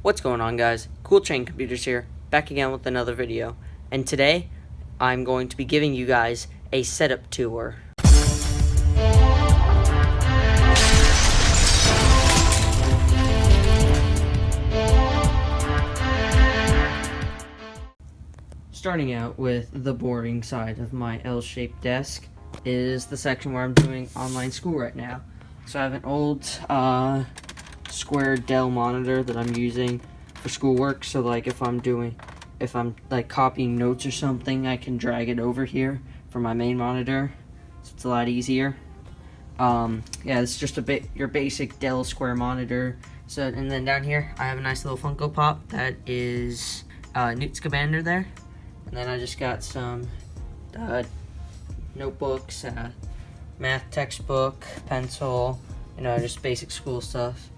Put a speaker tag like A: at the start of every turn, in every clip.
A: What's going on, guys? Cool Chain Computers here, back again with another video. And today, I'm going to be giving you guys a setup tour. Starting out with the boring side of my L-shaped desk is the section where I'm doing online school right now. So I have an old square Dell monitor that I'm using for schoolwork, so like if I'm like copying notes or something, I can drag it over here for my main monitor, so it's a lot easier. Yeah, it's just your basic Dell square monitor. So, and then down here I have a nice little Funko Pop that is Newt Scamander there, and then I just got some notebooks, math textbook, pencil, just basic school stuff.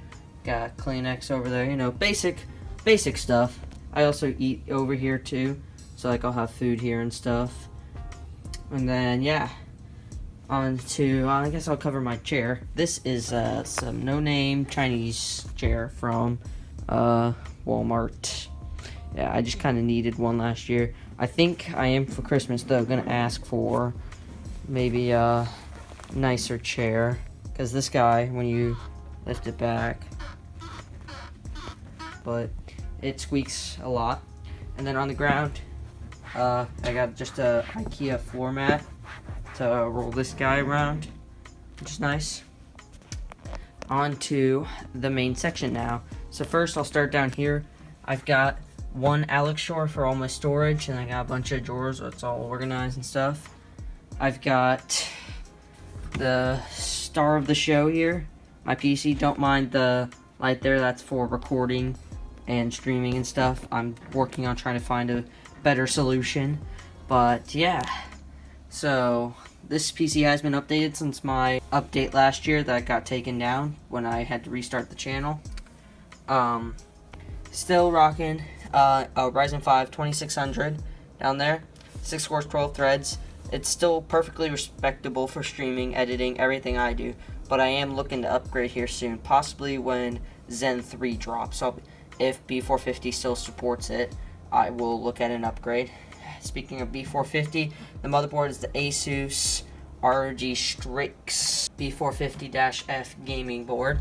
A: Got Kleenex over there, basic stuff. I also eat over here too, so like I'll have food here and stuff. And then yeah, on to I guess I'll cover my chair. This is some no-name Chinese chair from Walmart. Yeah, I just kind of needed one last year. I think I am for Christmas though gonna ask for maybe a nicer chair, because this guy, when you lift it back, but it squeaks a lot. And then on the ground, I got just a IKEA floor mat to roll this guy around, which is nice. On to the main section now. So first I'll start down here. I've got one Alex drawer for all my storage, and I got a bunch of drawers where it's all organized and stuff. I've got the star of the show here, my PC. Don't mind the light there, that's for recording and streaming and stuff. I'm working on trying to find a better solution, but yeah. So this PC has been updated since my update last year that got taken down when I had to restart the channel. Still rocking a Ryzen 5 2600 down there, 6 cores, 12 threads. It's still perfectly respectable for streaming, editing, everything I do, but I am looking to upgrade here soon, possibly when Zen 3 drops. So if B450 still supports it, I will look at an upgrade. Speaking of B450, the motherboard is the ASUS ROG Strix B450-F gaming board.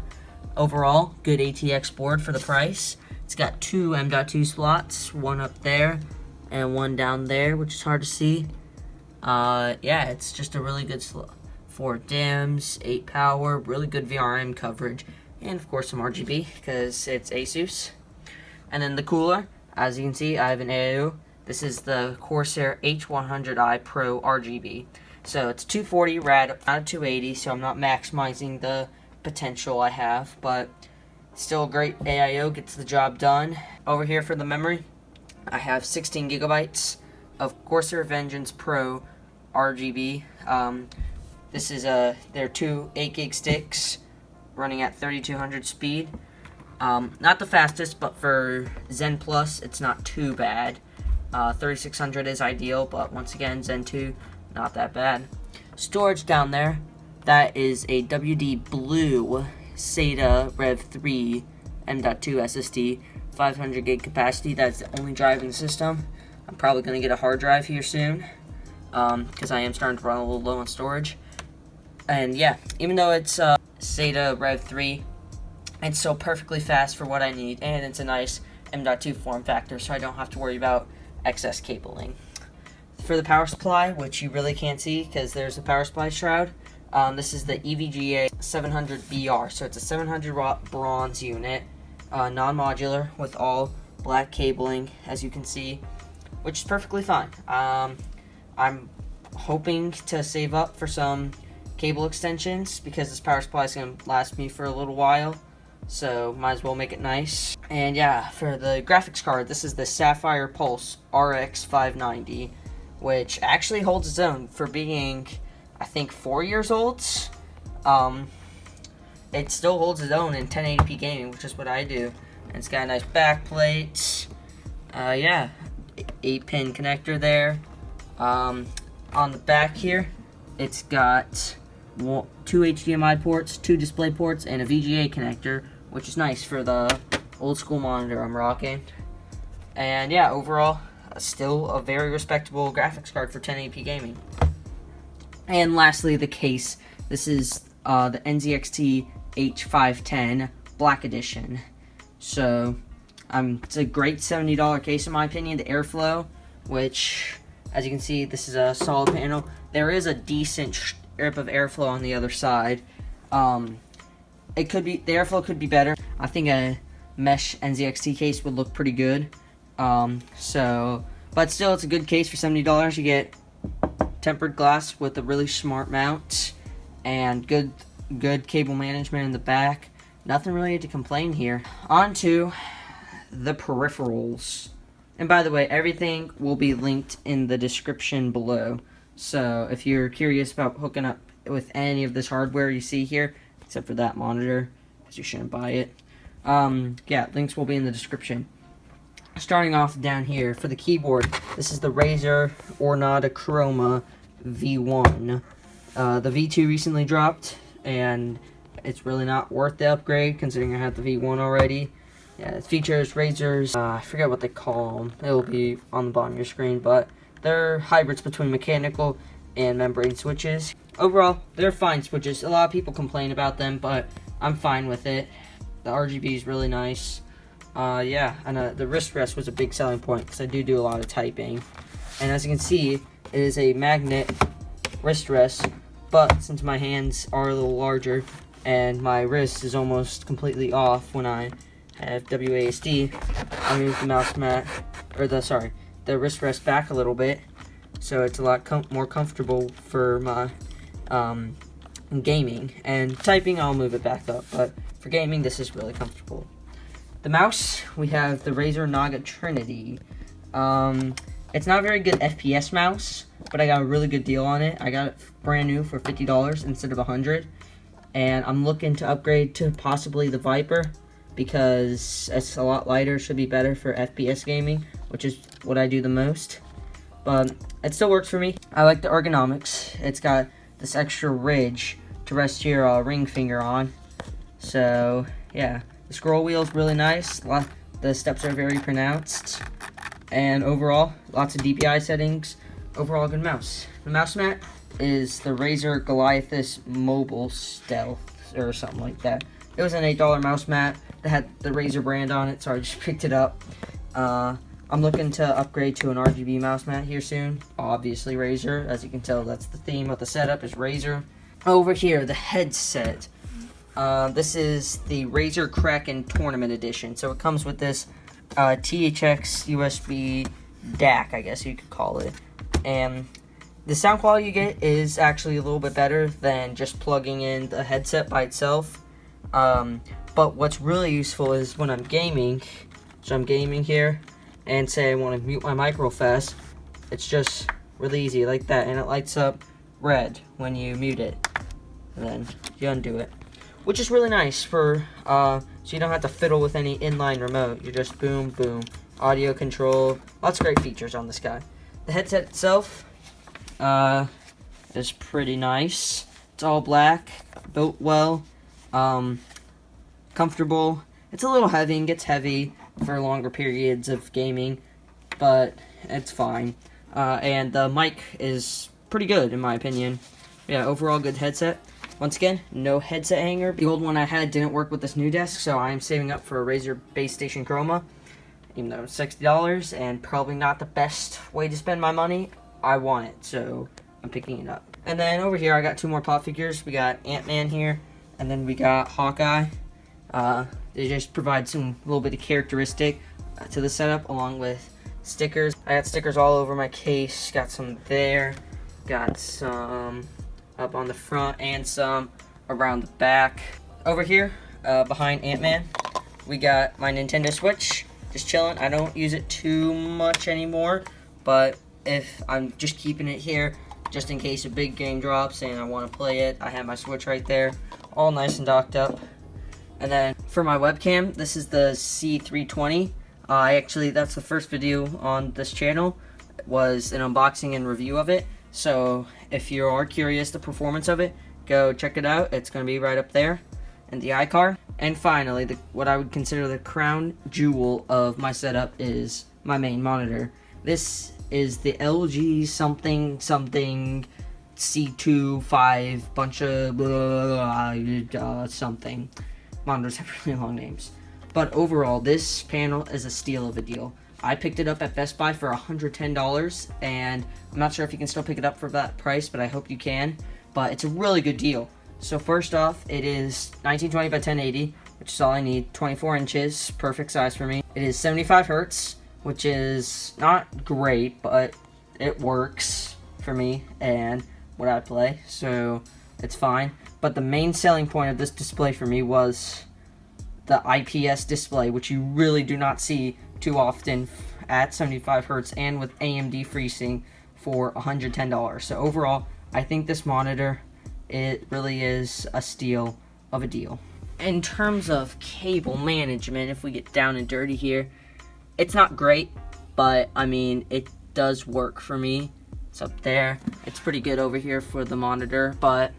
A: Overall, good ATX board for the price. It's got two M.2 slots, one up there and one down there, which is hard to see. Yeah, it's just a really good slot. 4 DIMMs, 8 power, really good VRM coverage, and of course some RGB because it's ASUS. And then the cooler, as you can see, I have an AIO. This is the Corsair H100i Pro RGB. So it's 240 rad out of 280, so I'm not maximizing the potential I have, but still a great AIO, gets the job done. Over here for the memory, I have 16 gigabytes of Corsair Vengeance Pro RGB. This is they're two 8 gig sticks running at 3200 speed. Not the fastest, but for Zen Plus, it's not too bad. 3600 is ideal, but once again, Zen 2, not that bad. Storage down there, that is a WD Blue SATA Rev 3 M.2 SSD, 500 gig capacity. That's the only drive in the system. I'm probably going to get a hard drive here soon, because I am starting to run a little low on storage. And yeah, even though it's SATA Rev 3, it's still perfectly fast for what I need, and it's a nice M.2 form factor, so I don't have to worry about excess cabling. For the power supply, which you really can't see because there's a power supply shroud, this is the EVGA 700BR, so it's a 700 watt bronze unit, non-modular with all black cabling, as you can see, which is perfectly fine. I'm hoping to save up for some cable extensions because this power supply is going to last me for a little while, so might as well make it nice. And yeah, for the graphics card, this is the Saphire PULSE RX 590, which actually holds its own for being, I think, 4 years old. It still holds its own in 1080p gaming, which is what I do. And it's got a nice back plate. Yeah, 8-pin connector there. On the back here, it's got 2 HDMI ports, 2 display ports, and a VGA connector, which is nice for the old school monitor I'm rocking. And yeah, overall, still a very respectable graphics card for 1080p gaming. And lastly, the case. This is the NZXT H510 Black Edition. So, it's a great $70 case in my opinion. The airflow, which, as you can see, this is a solid panel. There is a decent strip of airflow on the other side. The airflow could be better. I think a mesh NZXT case would look pretty good. But still, it's a good case for $70. You get tempered glass with a really smart mount and good cable management in the back. Nothing really to complain here. On to the peripherals. And by the way, everything will be linked in the description below. So if you're curious about hooking up with any of this hardware you see here, except for that monitor, because you shouldn't buy it, yeah, links will be in the description. Starting off down here, for the keyboard, this is the Razer Ornata Chroma V1. The V2 recently dropped, and it's really not worth the upgrade, considering I have the V1 already. Yeah, it features Razer's, I forget what they call them, it'll be on the bottom of your screen, but they're hybrids between mechanical and membrane switches. Overall, they're fine switches. A lot of people complain about them, but I'm fine with it. The RGB is really nice. Yeah, and the wrist rest was a big selling point because I do a lot of typing. And as you can see, it is a magnet wrist rest, but since my hands are a little larger and my wrist is almost completely off when I have WASD, I moved the mouse mat, or the wrist rest back a little bit, so it's a lot more comfortable for my gaming. And typing, I'll move it back up, but for gaming, this is really comfortable. The mouse, we have the Razer Naga Trinity. It's not a very good FPS mouse, but I got a really good deal on it. I got it brand new for $50 instead of $100. And I'm looking to upgrade to possibly the Viper because it's a lot lighter, should be better for FPS gaming, which is what I do the most. But it still works for me. I like the ergonomics. It's got this extra ridge to rest your ring finger on. So, yeah. The scroll wheel is really nice. The steps are very pronounced. And overall, lots of DPI settings. Overall, good mouse. The mouse mat is the Razer Goliathus Mobile Stealth, or something like that. It was an $8 mouse mat that had the Razer brand on it, so I just picked it up. I'm looking to upgrade to an RGB mouse mat here soon. Obviously Razer, as you can tell, that's the theme of the setup, is Razer. Over here, the headset. This is the Razer Kraken Tournament Edition. So it comes with this THX USB DAC, I guess you could call it. And the sound quality you get is actually a little bit better than just plugging in the headset by itself. But what's really useful is when I'm gaming, so I'm gaming here, and say I want to mute my mic real fast, it's just really easy like that, and it lights up red when you mute it, and then you undo it, which is really nice for so you don't have to fiddle with any inline remote. You're just boom boom, audio control, lots of great features on this guy. The headset itself is pretty nice. It's all black, built well, comfortable. It's a little heavy and gets heavy for longer periods of gaming, but it's fine. And the mic is pretty good in my opinion. Yeah, overall good headset. Once again, no headset hanger. The old one I had didn't work with this new desk, so I'm saving up for a Razer base station Chroma. Even though it's $60 and probably not the best way to spend my money, I want it, so I'm picking it up. And then over here I got two more pop figures. We got Ant-Man here, and then we got Hawkeye. They just provide some little bit of characteristic to the setup, along with stickers. I got stickers all over my case. Got some there, got some up on the front, and some around the back. Over here, behind Ant-Man, we got my Nintendo Switch, just chilling. I don't use it too much anymore, but if I'm just keeping it here, just in case a big game drops and I want to play it, I have my Switch right there, all nice and docked up. And then for my webcam, this is the C320. Actually, that's the first video on this channel, was an unboxing and review of it. So if you are curious the performance of it, go check it out. It's going to be right up there. and the iCar. And finally, what I would consider the crown jewel of my setup is my main monitor. This is the LG something C270 bunch of something. Monitors have really long names. But overall, this panel is a steal of a deal. I picked it up at Best Buy for $110, and I'm not sure if you can still pick it up for that price, but I hope you can. But it's a really good deal. So first off, it is 1920 by 1080, which is all I need. 24 inches, perfect size for me. It is 75 hertz, which is not great, but it works for me and what I play, so it's fine. But the main selling point of this display for me was the IPS display, which you really do not see too often at 75 hertz and with AMD FreeSync for $110. So overall, I think this monitor, it really is a steal of a deal. In terms of cable management, if we get down and dirty here, it's not great, but I mean, it does work for me. It's up there. It's pretty good over here for the monitor, but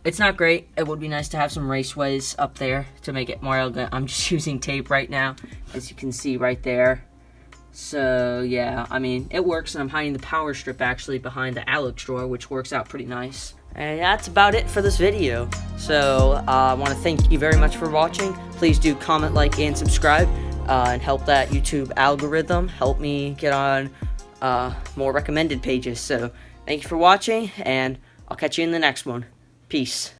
A: it's not great. It would be nice to have some raceways up there to make it more elegant. I'm just using tape right now, as you can see right there. So yeah, I mean, it works, and I'm hiding the power strip actually behind the Alex drawer, which works out pretty nice. And that's about it for this video. So I want to thank you very much for watching. Please do comment, like, and subscribe, and help that YouTube algorithm help me get on more recommended pages. So thank you for watching, and I'll catch you in the next one. Peace.